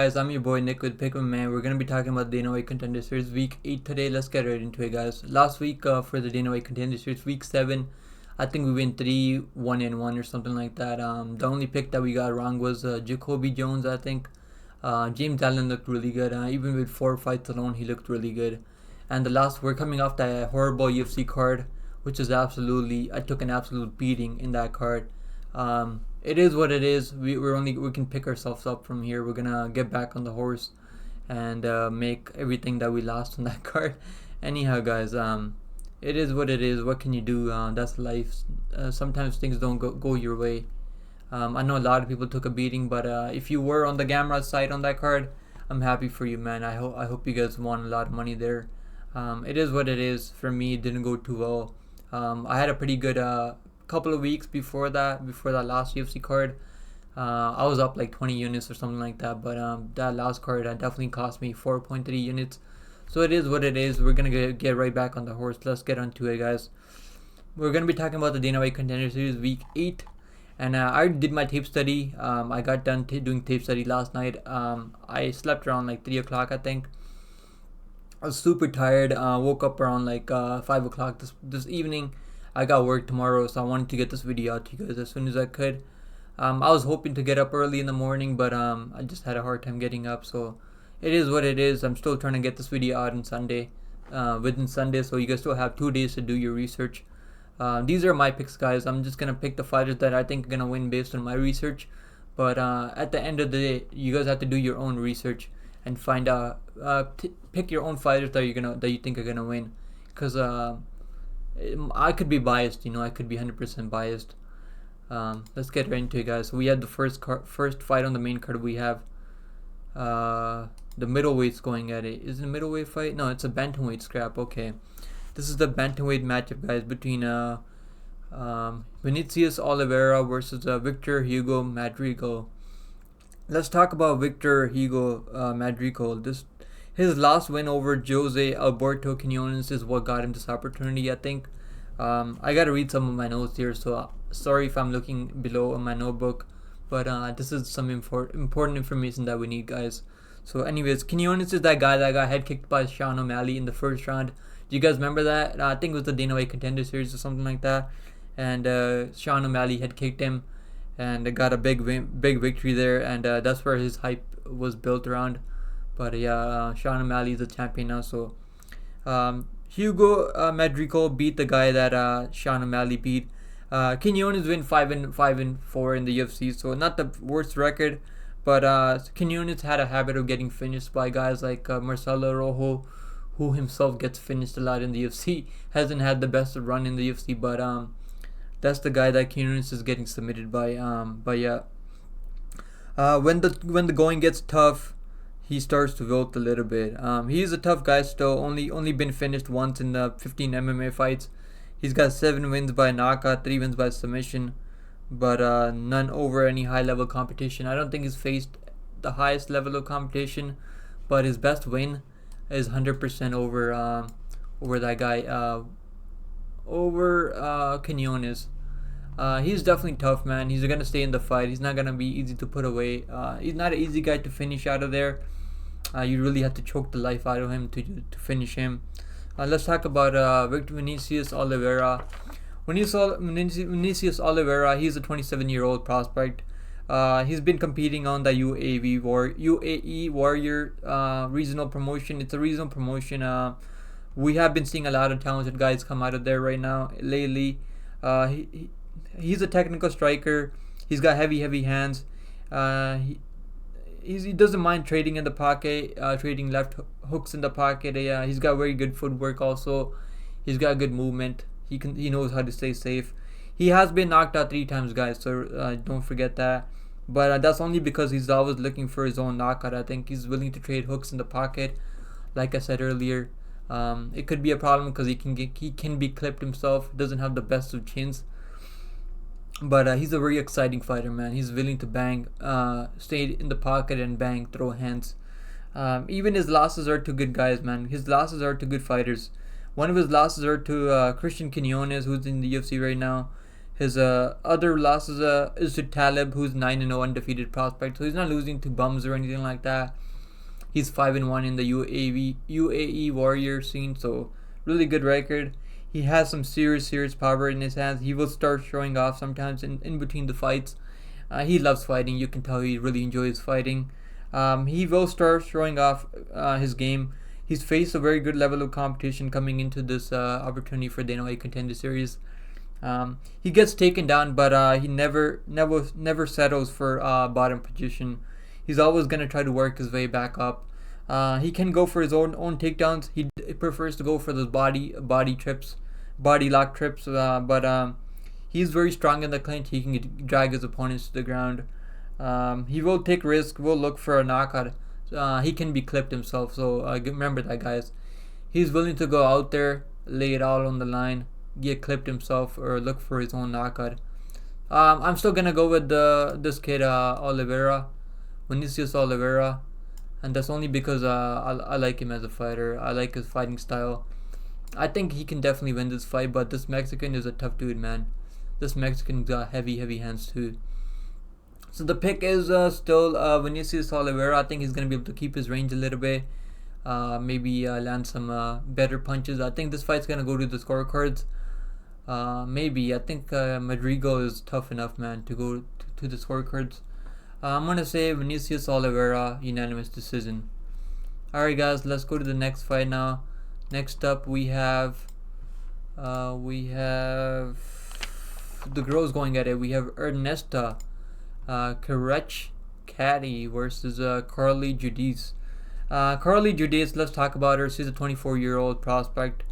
Guys, I'm your boy Nick with Pickman Man. We're gonna be talking about the Dana White Contender Series Week 8 today. Let's get right into it, guys. Last week for the Dana White Contender Series Week 7, I think we went 3-1-1 or something like that. The only pick that we got wrong was Jacoby Jones, I think. James Allen looked really good. Even with 4 fights alone, he looked really good. And we're coming off that horrible UFC card, which is I took an absolute beating in that card. It is what it is. We can pick ourselves up from here. We're gonna get back on the horse and make everything that we lost on that card. Anyhow, guys, it is what it is. What can you do? That's life. Sometimes things don't go your way. I know a lot of people took a beating, but if you were on the Gamrot side on that card, I'm happy for you, man. I hope you guys won a lot of money there. It is what it is. For me, it didn't go too well. I had a pretty good couple of weeks before that last UFC card. I was up like 20 units or something like that, but that last card definitely cost me 4.3 units. So it is what it is. We're gonna get right back on the horse. Let's get onto it, guys. We're gonna be talking about the Dana White Contender Series Week 8, and I did my tape study. I got done doing tape study last night. I slept around like 3 o'clock, I think. I was super tired. Woke up around like 5 o'clock this evening. I got work tomorrow, so I wanted to get this video out to you guys as soon as I could. I was hoping to get up early in the morning, but I just had a hard time getting up, so it is what it is. I'm still trying to get this video out on Sunday, within Sunday, so you guys still have 2 days to do your research. These are my picks, guys. I'm just gonna pick the fighters that I think are gonna win based on my research, but at the end of the day, you guys have to do your own research and find out, pick your own fighters that you think are gonna win, because I could be biased, I could be 100% biased. Let's get right into it, guys. So we had the first fight on the main card. We have the middleweights going at it. Is it a middleweight fight? No, it's a bantamweight scrap. Okay, this is the bantamweight matchup, guys, between Vinicius Oliveira versus Victor Hugo Madrigal. Let's talk about Victor Hugo Madrigal. His last win over Jose Alberto Quinones is what got him this opportunity, I think. I gotta read some of my notes here, so sorry if I'm looking below in my notebook, but this is some important information that we need, guys. So anyways, Quinones is that guy that got head kicked by Sean O'Malley in the first round. Do you guys remember that? I think it was the Dana White Contender Series or something like that, and Sean O'Malley had kicked him and got a big victory there, and that's where his hype was built around. But yeah, Sean O'Malley is the champion now. So Hugo Madrigal beat the guy that Sean O'Malley beat. Quinones win 5-4 in the UFC, so not the worst record. But Quinones had a habit of getting finished by guys like Marcelo Rojo, who himself gets finished a lot in the UFC. Hasn't had the best run in the UFC, but that's the guy that Quinones is getting submitted by. But yeah, when the going gets tough, he starts to wilt a little bit. He's a tough guy still. Only been finished once in the 15 MMA fights. He's got 7 wins by knockout, 3 wins by submission, but none over any high level competition. I don't think he's faced the highest level of competition, but his best win is 100% over that guy, over Quinones. He's definitely tough, man. He's gonna stay in the fight. He's not gonna be easy to put away. He's not an easy guy to finish out of there. You really have to choke the life out of him to finish him. Let's talk about Vinicius Oliveira. Vinicius Oliveira, he's a 27-year-old prospect. He's been competing on the UAE Warrior regional promotion. It's a regional promotion. We have been seeing a lot of talented guys come out of there right now lately. He's a technical striker. He's got heavy hands. He doesn't mind trading in the pocket, trading left hooks in the pocket. He's got very good footwork also. He's got good movement. He knows how to stay safe. He has been knocked out 3 times, guys, so don't forget that. But that's only because he's always looking for his own knockout. I think he's willing to trade hooks in the pocket, like I said earlier. It could be a problem because he can be clipped himself. Doesn't have the best of chins. But he's a very exciting fighter, man. He's willing to bang, stay in the pocket and bang, throw hands. Even his losses are to good guys, man. His losses are to good fighters. One of his losses are to Christian Quinones, who's in the UFC right now. His other losses is to Talib, who's 9-0 undefeated prospect. So he's not losing to bums or anything like that. He's 5-1 in the UAE Warrior scene, so really good record. He has some serious power in his hands. He will start showing off sometimes in between the fights. He loves fighting. You can tell he really enjoys fighting. He will start showing off his game. He's faced a very good level of competition coming into this opportunity for Dana White Contender Series. He gets taken down, but he never settles for bottom position. He's always gonna try to work his way back up. He can go for his own takedowns. He prefers to go for those body trips, body lock trips. But he's very strong in the clinch. He can drag his opponents to the ground. He will take risk. Will look for a knockout. He can be clipped himself. So remember that, guys. He's willing to go out there, lay it all on the line, get clipped himself, or look for his own knockout. I'm still gonna go with this kid Oliveira, Vinicius Oliveira, and that's only because I like him as a fighter. I like his fighting style. I think he can definitely win this fight, but this Mexican is a tough dude, man. This Mexican got heavy hands too. So the pick is still Vinicius Oliveira. I think he's gonna be able to keep his range a little bit. Maybe land some better punches. I think this fight's gonna go to the scorecards. Maybe I think Madrigal is tough enough, man, to go to the scorecards. I'm gonna say Vinicius Oliveira, unanimous decision. Alright, guys, let's go to the next fight now. Next up, we have the girls going at it. We have Ernesta, Kareckaite versus Carli Judice. Carli Judice, let's talk about her. She's a 24-year-old prospect.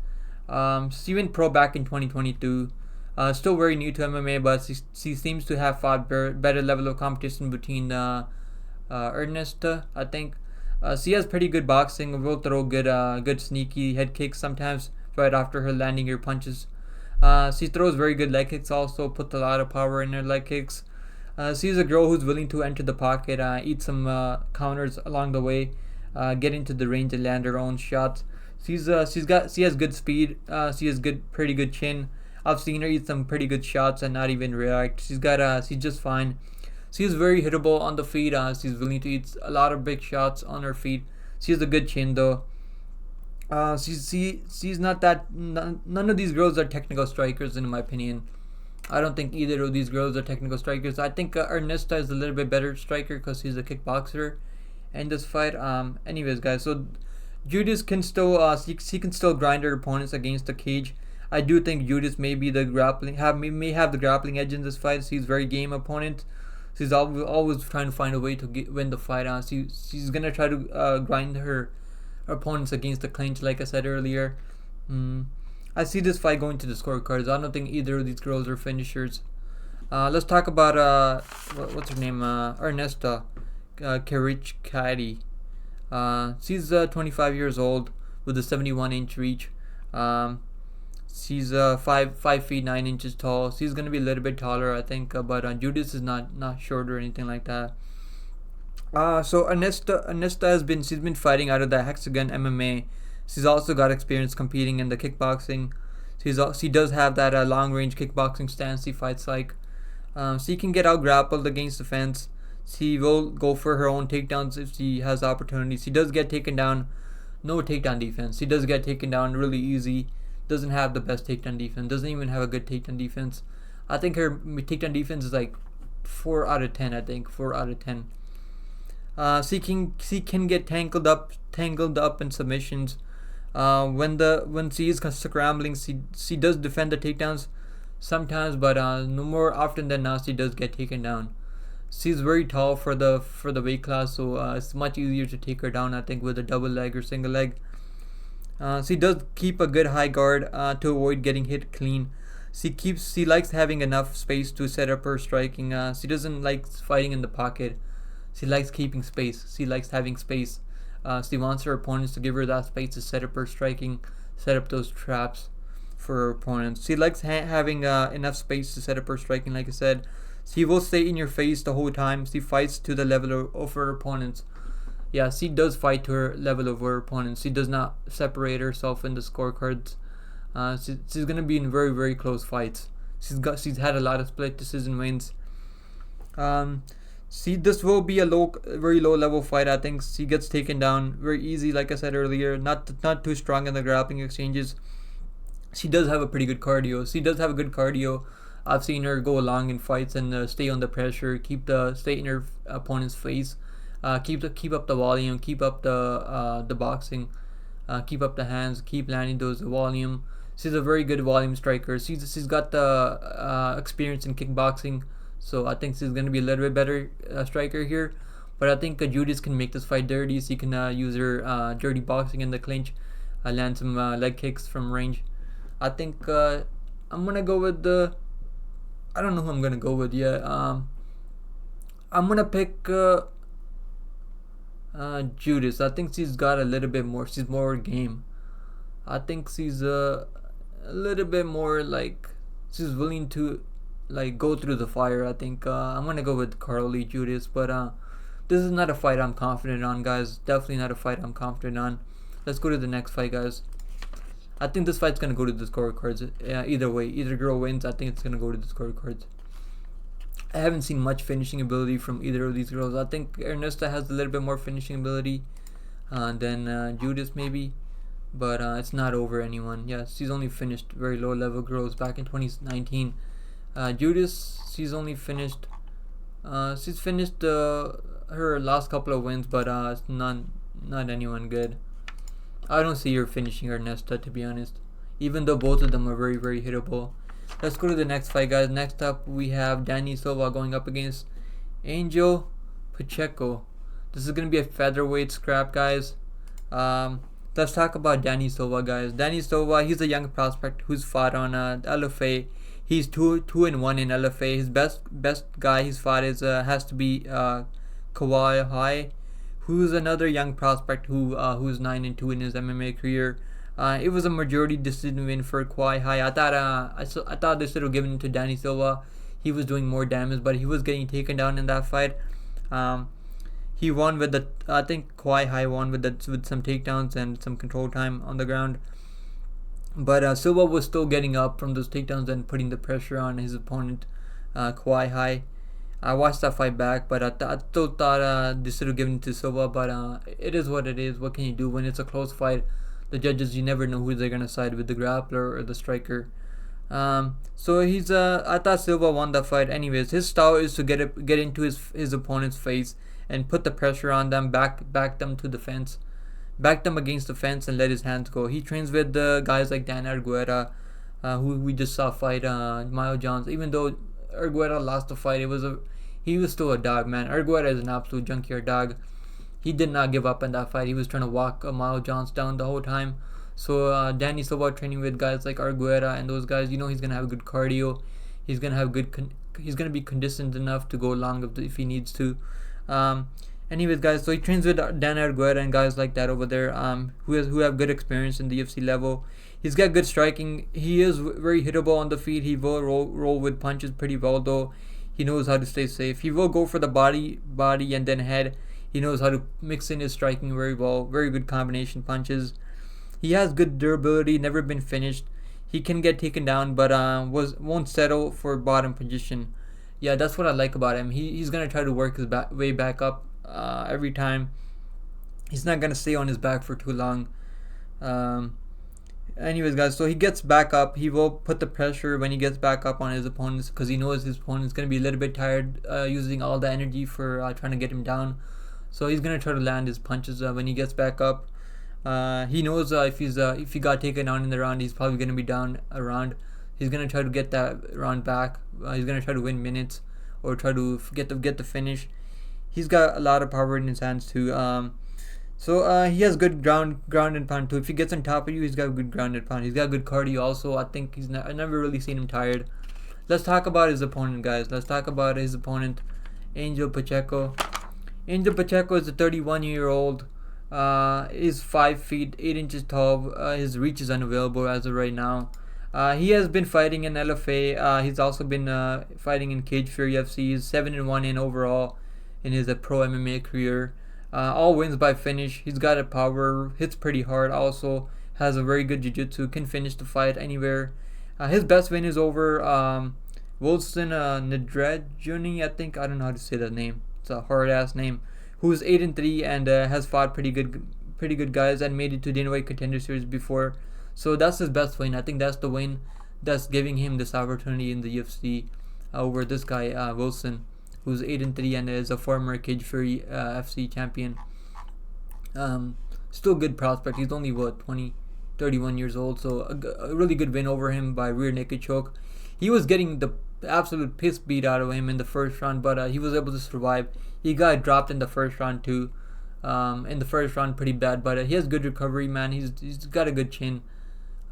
She went pro back in 2022. Still very new to MMA, but she seems to have fought better level of competition between Ernesta, I think. She has pretty good boxing. Will throw good sneaky head kicks sometimes right after her landing her punches. She throws very good leg kicks also, puts a lot of power in her leg kicks. She's a girl who's willing to enter the pocket, eat some counters along the way, get into the range and land her own shots. She has good speed. She has pretty good chin. I've seen her eat some pretty good shots and not even react. She's just fine. She's very hittable on the feet. She's willing to eat a lot of big shots on her feet. She has a good chin though. She's not that. None of these girls are technical strikers in my opinion. I don't think either of these girls are technical strikers. I think Ernesta is a little bit better striker because she's a kickboxer in this fight. Anyways, guys, so Judice can still she can still grind her opponents against the cage. I do think Judice may be may have the grappling edge in this fight. She's very game opponent. She's always trying to find a way to win the fight. She's gonna try to grind her opponents against the clinch, like I said earlier. I see this fight going to the scorecards. I don't think either of these girls are finishers. Let's talk about what's her name? Ernesta, Kareckaite. She's 25 years old with a 71-inch reach. She's 5 feet 9 inches tall. She's gonna be a little bit taller, I think. But Judice is not short or anything like that. So Ernesta she's been fighting out of the Hexagon MMA. She's also got experience competing in the kickboxing. She does have that long range kickboxing stance she fights like. She can get out grappled against the fence. She will go for her own takedowns if she has opportunities. She does get taken down. No takedown defense. She does get taken down really easy. Doesn't have the best takedown defense. Doesn't even have a good takedown defense. I think her takedown defense is like 4 out of 10. I think 4 out of 10. She can get tangled up in submissions. When she is scrambling, she does defend the takedowns sometimes, but no more often than not she does get taken down. She's very tall for the weight class, so it's much easier to take her down, I think, with a double leg or single leg. She does keep a good high guard to avoid getting hit clean. She likes having enough space to set up her striking. She doesn't like fighting in the pocket. She likes keeping space. She likes having space. She wants her opponents to give her that space to set up her striking, set up those traps for her opponents. She likes having enough space to set up her striking, like I said. She will stay in your face the whole time. She fights to the level of her opponents. Yeah, she does fight to her level of her opponents. She does not separate herself in the scorecards. She's going to be in very, very close fights. She's had a lot of split decision wins. See, this will be a very low level fight. I think she gets taken down very easy. Like I said earlier, not too strong in the grappling exchanges. She does have a pretty good cardio. She does have a good cardio. I've seen her go along in fights and stay under pressure, stay in her opponent's face, keep up the volume, keep up the boxing, keep up the hands, keep landing those volume. She's a very good volume striker. She's got the experience in kickboxing, so I think she's gonna be a little bit better striker here. But I think Judice can make this fight dirty. She can use her dirty boxing in the clinch, land some leg kicks from range. I think I'm gonna go with the. I don't know who I'm gonna go with yet. I'm gonna pick Judice. I think she's got a little bit more. She's more game. I think she's a little bit more like she's willing to like go through the fire. I think I'm gonna go with Carli Judice, but this is not a fight I'm confident on, guys. Definitely not a fight I'm confident on. Let's go to the next fight, guys. I think this fight's gonna go to the scorecards. Either way, either girl wins. I think it's gonna go to the scorecards. I haven't seen much finishing ability from either of these girls. I think Ernesta has a little bit more finishing ability than Judice maybe, but it's not over anyone. Yeah, she's only finished very low level girls back in 2019. Judice, she's only finished. She's finished her last couple of wins, but it's not anyone good. I don't see her finishing Ernesta, to be honest, even though both of them are very, very hittable. Let's go to the next fight, guys. Next up, we have Dani Silva going up against Angel Pacheco. This is going to be a featherweight scrap, guys. Let's talk about Dani Silva, guys. Dani Silva, he's a young prospect who's fought on LFA. He's 2-1 in LFA. His best guy he's fought has to be Kawhi, who's another young prospect who's 9-2 in his MMA career. It was a majority decision win for Kawhi. I thought this would have given it to Dani Silva. He was doing more damage, but he was getting taken down in that fight. He won with I think Kawhi won with some takedowns and some control time on the ground. But Silva was still getting up from those takedowns and putting the pressure on his opponent, Kawhi. I watched that fight back, but I still thought this should have given it to Silva. But it is what it is. What can you do when it's a close fight? The judges, you never know who they're gonna side with, the grappler or the striker. So he's I thought Silva won that fight. Anyways, his style is to get into his opponent's face and put the pressure on them, back them to the fence, back them against the fence, and let his hands go. He trains with guys like Dan Argueta, who we just saw fight Miles Johnson. Even though Argueta lost the fight, he was still a dog, man. Argueta is an absolute junkyard dog. He did not give up in that fight. He was trying to walk Miles Johnson down the whole time. So Dani Silva training with guys like Argueta and those guys, he's gonna have good cardio. He's gonna have he's gonna be conditioned enough to go long if he needs to. Anyways, guys, so he trains with Dan Argueta and guys like that over there, who have good experience in the UFC level. He's got good striking. He is very hittable on the feet. He will roll with punches pretty well, though. He knows how to stay safe. He will go for the body and then head. He knows how to mix in his striking very well. Very good combination punches. He has good durability. Never been finished. He can get taken down, but won't settle for bottom position. Yeah, that's what I like about him. He's gonna try to work his way back up every time. He's not gonna stay on his back for too long. Anyways, guys, so he gets back up. He will put the pressure when he gets back up on his opponents because he knows his opponent's gonna be a little bit tired, using all the energy for trying to get him down. So he's gonna try to land his punches when he gets back up. He knows if he got taken down in the round, he's probably gonna be down a round. He's gonna try to get that round back. He's gonna try to win minutes or try to get the finish. He's got a lot of power in his hands too. So he has good ground and pound too. If he gets on top of you, he's got good ground and pound. He's got good cardio also. I think I never really seen him tired. Let's talk about his opponent, guys. Let's talk about his opponent, Angel Pacheco. Angel Pacheco is a 31-year-old. Is 5 feet 8 inches tall. His reach is unavailable as of right now. He has been fighting in LFA. He's also been fighting in Cage Fury UFC. He's 7-1 in overall in his pro MMA career. All wins by finish. He's got a power, hits pretty hard. Also has a very good jiu-jitsu. Can finish the fight anywhere. His best win is over Wilson Nadrejuni, I think. I don't know how to say that name. It's a hard ass name. Who's 8-3 and has fought pretty good guys and made it to Dana White Contender Series before. So that's his best win. I think that's the win that's giving him this opportunity in the UFC over this guy Wilson, who's 8-3 and is a former Cage Fury FC champion. Still good prospect. He's only 31 years old. So a really good win over him by rear naked choke. He was getting the absolute piss beat out of him in the first round, but he was able to survive. He got dropped in the first round too. In the first round, pretty bad, but he has good recovery, man. He's got a good chin.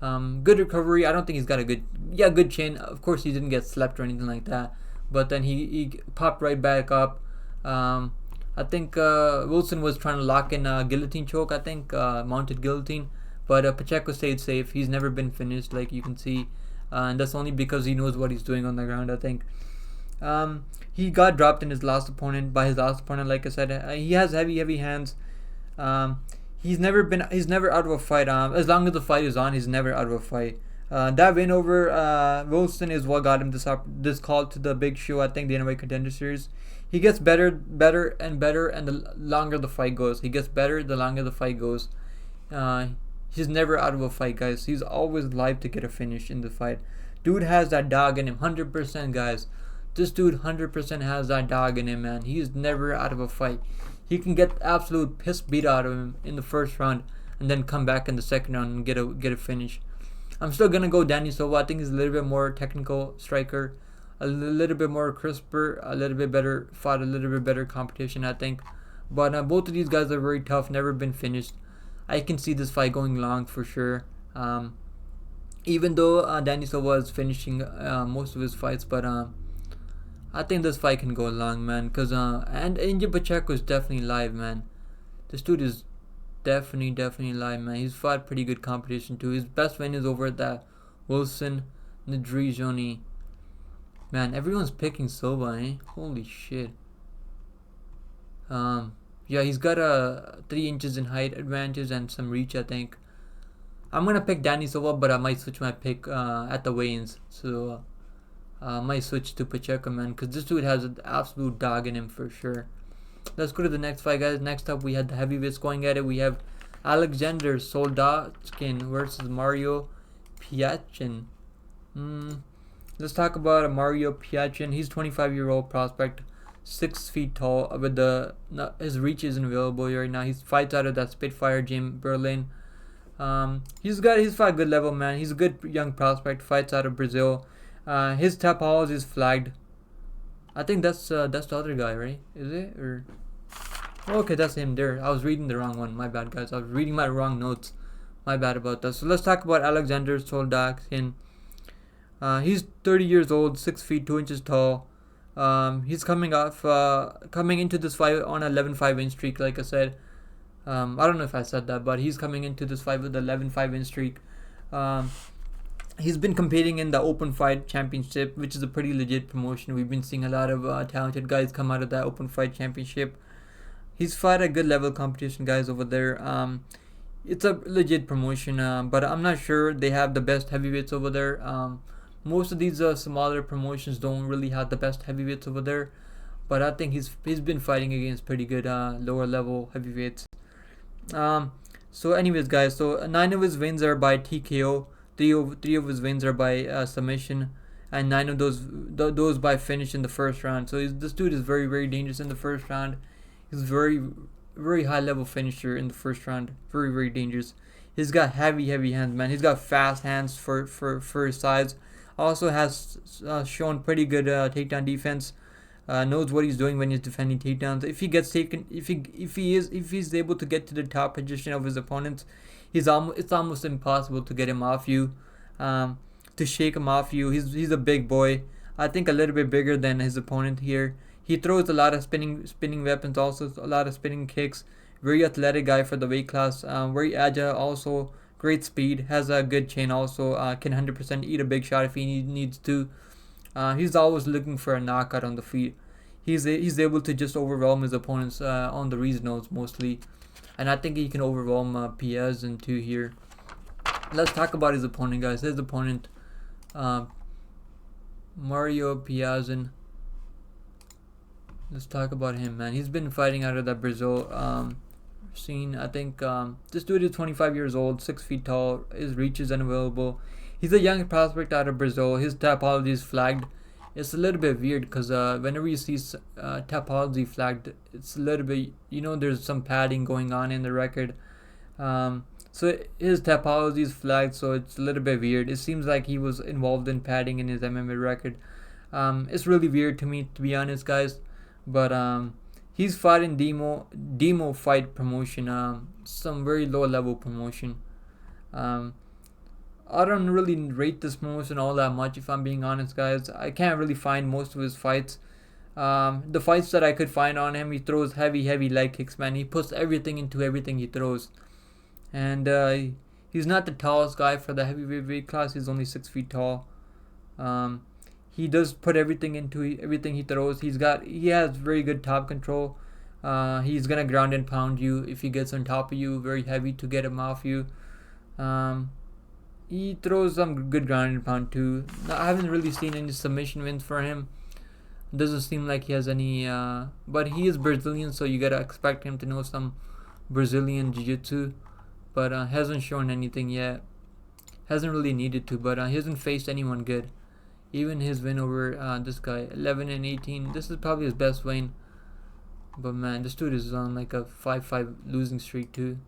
Good recovery. I don't think he's got a good chin. Of course, he didn't get slept or anything like that, but then he popped right back up. I think Wilson was trying to lock in a guillotine choke. I think mounted guillotine, but Pacheco stayed safe. He's never been finished, like you can see. And that's only because he knows what he's doing on the ground, I think. He got dropped in his last opponent like I said. He has heavy hands. He's never out of a fight. As long as the fight is on, he's never out of a fight. That win over Wilson is what got him this call to the big show, I think, the Dana White Contender Series. He gets better and the longer the fight goes. He gets better the longer the fight goes. He's never out of a fight, guys. He's always live to get a finish in the fight. Dude has that dog in him, 100%, guys. This dude 100% has that dog in him, man. He's never out of a fight. He can get absolute piss beat out of him in the first round and then come back in the second round and get a finish. I'm still gonna go Danny Silva. I think he's a little bit more technical striker, a little bit more crisper, a little bit better, fought a little bit better competition, I think. But both of these guys are very tough, never been finished. I can see this fight going long for sure. Even though Danny Silva is finishing most of his fights, but I think this fight can go long, man. Cause and Inge Pacheco is definitely live, man. This dude is definitely live, man. He's fought pretty good competition too. His best win is over that Wilson Nadrejoni. Man, everyone's picking Silva, eh? Holy shit. Yeah, he's got a 3 inches in height advantage and some reach, I think. I'm gonna pick Danny Silva, but I might switch my pick at the weigh-ins. So I might switch to Pacheco, man, because this dude has an absolute dog in him for sure. Let's go to the next fight, guys. Next up, we had the heavyweights going at it. We have Alexander Soldatkin versus Mario Piazzon. Let's talk about Mario Piazzon. He's 25-year-old prospect, 6 feet tall. With his reach isn't available right now. He fights out of that Spitfire gym, Berlin. He's fought good level, man. He's a good young prospect. Fights out of Brazil. His top halls is flagged. I think that's the other guy, right? Is it? Or okay, that's him there. I was reading the wrong one. My bad, guys. I was reading my wrong notes. My bad about that. So let's talk about Alexander Soldatkin. He's 30 years old, 6 feet 2 inches tall. He's coming into this fight on an 11-5 win streak, like I said. I don't know if I said that, but he's coming into this fight with an 11-5 win streak. He's been competing in the Open Fight Championship, which is a pretty legit promotion. We've been seeing a lot of talented guys come out of that Open Fight Championship. He's fought a good level competition, guys, over there. It's a legit promotion, but I'm not sure they have the best heavyweights over there. Most of these smaller promotions don't really have the best heavyweights over there, but I think he's been fighting against pretty good lower level heavyweights. So anyways, guys, so 9 of his wins are by TKO. Three of his wins are by submission, and 9 of those by finish in the first round. So this dude is very dangerous in the first round. He's very high level finisher in the first round. Very dangerous. He's got heavy hands, man. He's got fast hands for his size. Also has shown pretty good takedown defense. Knows what he's doing when he's defending takedowns. If he gets taken, if he's able to get to the top position of his opponents, it's almost impossible to get him off you, to shake him off you. He's a big boy. I think a little bit bigger than his opponent here. He throws a lot of spinning weapons, also a lot of spinning kicks. Very athletic guy for the weight class. Very agile, also great speed. Has a good chin, also can 100% eat a big shot if he needs to. He's always looking for a knockout on the feet. He's able to just overwhelm his opponents on the regionals mostly, and I think he can overwhelm Piazzon too here. Let's talk about his opponent, guys. His opponent, Um, Mario Piazzon. Let's talk about him, man. He's been fighting out of that Brazil scene. I think this dude is 25 years old, 6 feet tall. His reach is unavailable. He's a young prospect out of Brazil. His topology is flagged. It's a little bit weird because whenever you see topology flagged, it's a little bit, there's some padding going on in the record. So his topology is flagged, so it's a little bit weird. It seems like he was involved in padding in his MMA record. It's really weird to me, to be honest, guys. But he's fighting demo fight promotion, some very low level promotion. I don't really rate this promotion all that much, if I'm being honest, guys. I can't really find most of his fights. The fights that I could find on him, he throws heavy leg kicks, man. He puts everything into everything he throws. And he's not the tallest guy for the heavyweight weight class. He's only 6 feet tall. He does put everything into everything he throws. He has very good top control. He's gonna ground and pound you if he gets on top of you, very heavy to get him off you. He throws some good ground and pound too. I haven't really seen any submission wins for him. Doesn't seem like he has any, but he is Brazilian, so you gotta expect him to know some Brazilian jiu-jitsu, but hasn't shown anything yet. Hasn't really needed to, but he hasn't faced anyone good. Even his win over this guy, 11-18, this is probably his best win. But man, this dude is on like a 5-5 losing streak too.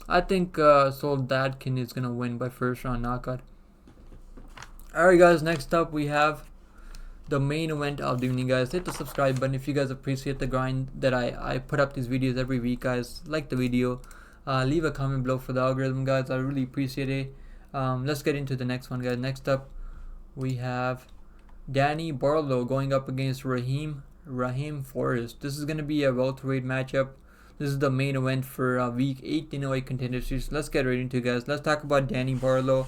I think Soldatkin is gonna win by first round knockout. Alright guys, next up we have the main event of the evening, guys. Hit the subscribe button if you guys appreciate the grind that I put up these videos every week, guys. Like the video, leave a comment below for the algorithm, guys. I really appreciate it. Let's get into the next one, guys. Next up we have Danny Barlow going up against Raheam Forrest. This is gonna be a welterweight matchup. This is the main event for week 8 in a Contender Series. Let's get right into it, guys. Let's talk about Danny Barlow.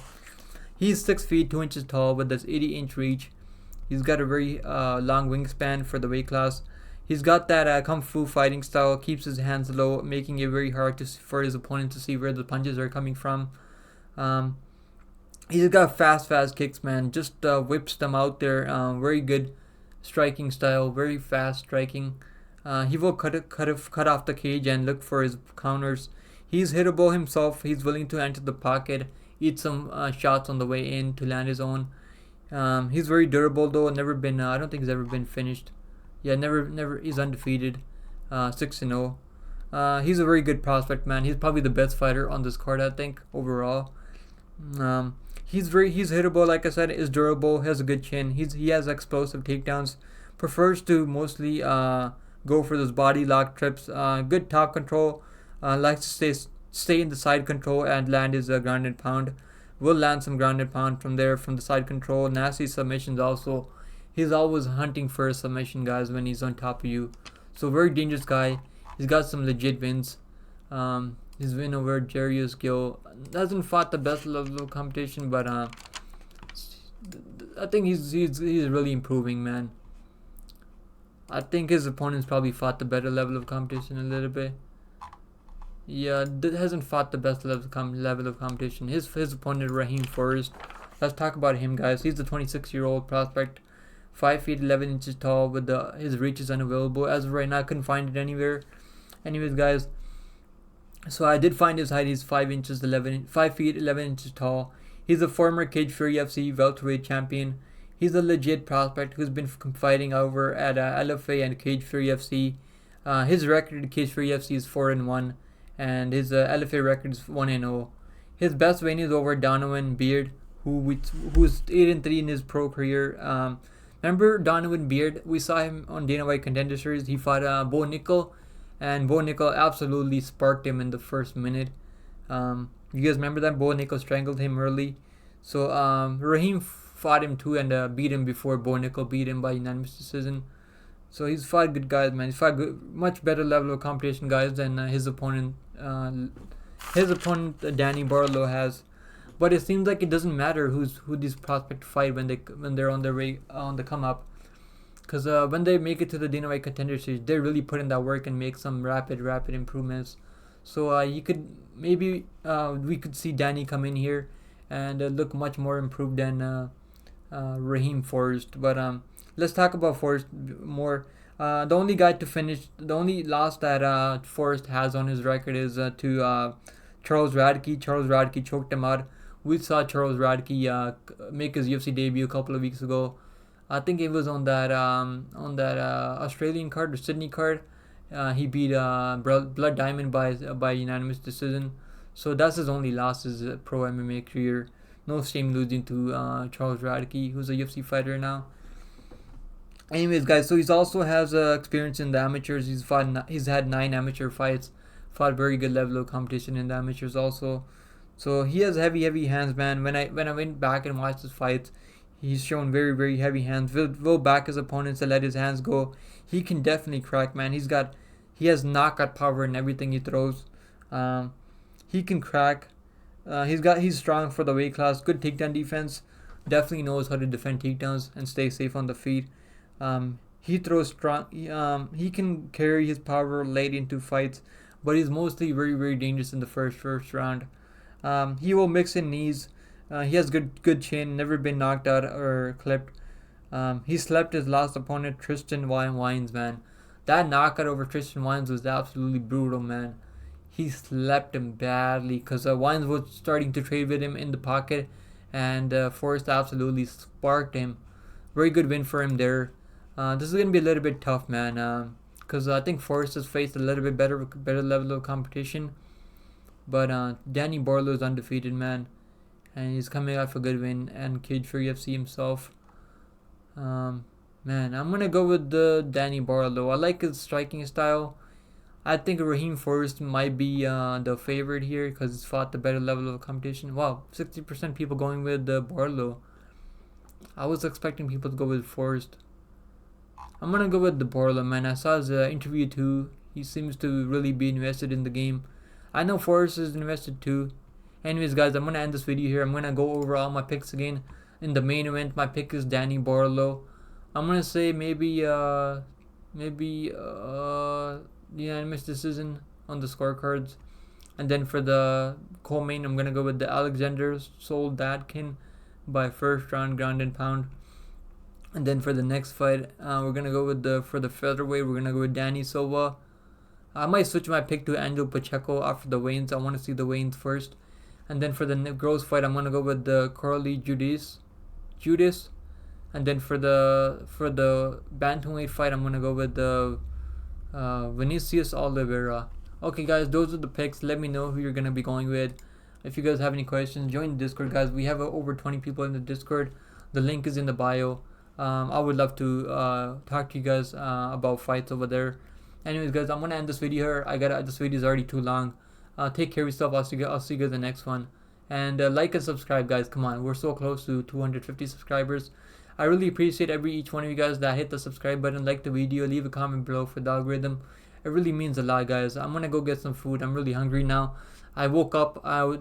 He's 6 feet 2 inches tall with this 80-inch reach. He's got a very long wingspan for the weight class. He's got that kung fu fighting style. Keeps his hands low, making it very hard for his opponent to see where the punches are coming from. He's got fast kicks, man. Just whips them out there. Very good striking style. Very fast striking. He will cut off the cage and look for his counters. He's hittable himself. He's willing to enter the pocket, eat some shots on the way in to land his own. He's very durable though. Never been. I don't think he's ever been finished. Yeah, never. He's undefeated. 6-0. He's a very good prospect, man. He's probably the best fighter on this card, I think, overall. He's hittable, like I said. Is durable. Has a good chin. He has explosive takedowns. Prefers to mostly go for those body lock trips. Good top control. Likes to stay in the side control and land his ground and pound. Will land some ground and pound from there, from the side control. Nasty submissions also. He's always hunting for a submission, guys, when he's on top of you. So very dangerous guy. He's got some legit wins. His win over Jarius Gill hasn't fought the best level of competition, but I think he's really improving, man. I think his opponents probably fought the better level of competition a little bit. Yeah, hasn't fought the best level of competition. His opponent, Raheam Forrest. Let's talk about him, guys. He's a 26-year-old prospect, 5 feet 11 inches tall. With his reach is unavailable as of right now. I couldn't find it anywhere. Anyways, guys. So I did find his height. He's 5 feet 11 inches tall. He's a former Cage Fury FC welterweight champion. He's a legit prospect who's been fighting over at LFA and Cage Fury FC. His record at Cage Fury FC is 4-1, and his LFA record is 1-0. His best win is over Donovan Beard, who's 8-3 in his pro career. Remember Donovan Beard? We saw him on Dana White Contender Series. He fought Bo Nickel, and Bo Nickel absolutely sparked him in the first minute. You guys remember that? Bo Nickel strangled him early. So Raheam fought him too and beat him before Bo Nickel beat him by unanimous decision. So he's fought good guys, man. He's fought much better level of competition guys than his opponent. Danny Barlow has. But it seems like it doesn't matter who these prospects fight when they're on their way on the come up. Because when they make it to the Dana White Contender Series, they really put in that work and make some rapid improvements. So we could see Danny come in here and look much more improved than Raheam first. But let's talk about Forrest more. The only guy to finish, the only loss that Forrest has on his record is to Charles Radke. Charles Radke choked him out. We saw Charles Radke make his UFC debut a couple of weeks ago. I think it was on that Australian card or Sydney card. He beat Blood Diamond by unanimous decision. So that's his only loss his pro MMA career. No shame losing to Charles Radke, who's a UFC fighter now. Anyways, guys, so he's also has experience in the amateurs. He's had 9 amateur fights, fought very good level of competition in the amateurs also. So he has heavy hands, man. When I went back and watched his fights, he's shown very heavy hands. Will back his opponents and let his hands go. He can definitely crack, man. He has knockout power in everything he throws. He can crack. He's strong for the weight class. Good takedown defense. Definitely knows how to defend takedowns and stay safe on the feet. He throws strong. He can carry his power late into fights, but he's mostly very dangerous in the first round. He will mix in knees. He has good chin. Never been knocked out or clipped. He slept his last opponent, Tristan Wines, man. That knockout over Tristan Wines was absolutely brutal, man. He slept him badly because Wines was starting to trade with him in the pocket, and Forrest absolutely sparked him. Very good win for him there. This is going to be a little bit tough, man, because I think Forrest has faced a little bit better level of competition. But Danny Barlow is undefeated, man, and he's coming off a good win and cage for UFC himself. Man, I'm going to go with the Danny Barlow. I like his striking style. I think Raheam Forrest might be the favorite here because he's fought the better level of competition. Wow, 60% people going with Barlow. I was expecting people to go with Forrest. I'm going to go with the Barlow, man. I saw his interview too. He seems to really be invested in the game. I know Forrest is invested too. Anyways, guys, I'm going to end this video here. I'm going to go over all my picks again. In the main event, my pick is Danny Barlow. I'm going to say maybe unanimous decision on the scorecards. And then for the co-main, I'm going to go with the Alexander Soldatkin by first round ground and pound. And then for the next fight, we're going to go with for the featherweight, we're going to go with Danny Silva. I might switch my pick to Angel Pacheco after the weigh-ins. I want to see the weigh-ins first. And then for the girls fight, I'm going to go with the Carli Judice. And then for the bantamweight fight, I'm going to go with the Vinicius Oliveira. Okay, guys, those are the picks. Let me know who you're going to be going with. If you guys have any questions, join the Discord, guys. We have over 20 people in the Discord. The link is in the bio. I would love to talk to you guys about fights over there. Anyways, guys, I'm going to end this video here. This video is already too long. Take care of yourself. I'll see you guys in the next one. And like and subscribe, guys. Come on. We're so close to 250 subscribers. I really appreciate each one of you guys that hit the subscribe button, like the video, leave a comment below for the algorithm. It really means a lot, guys. I'm gonna go get some food. I'm really hungry now. I woke up. I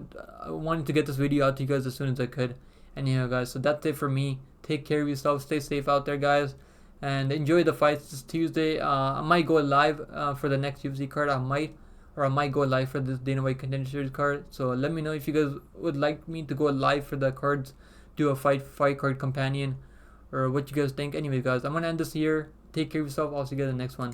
wanted to get this video out to you guys as soon as I could. Anyhow, guys, so that's it for me. Take care of yourself. Stay safe out there, guys, and enjoy the fights this Tuesday. I might go live for the next UFC card. I might go live for this Dana White Contender Series card. So let me know if you guys would like me to go live for the cards, do a fight card companion, or what you guys think. Anyway, guys, I'm gonna end this here. Take care of yourself. I'll see you guys in the next one.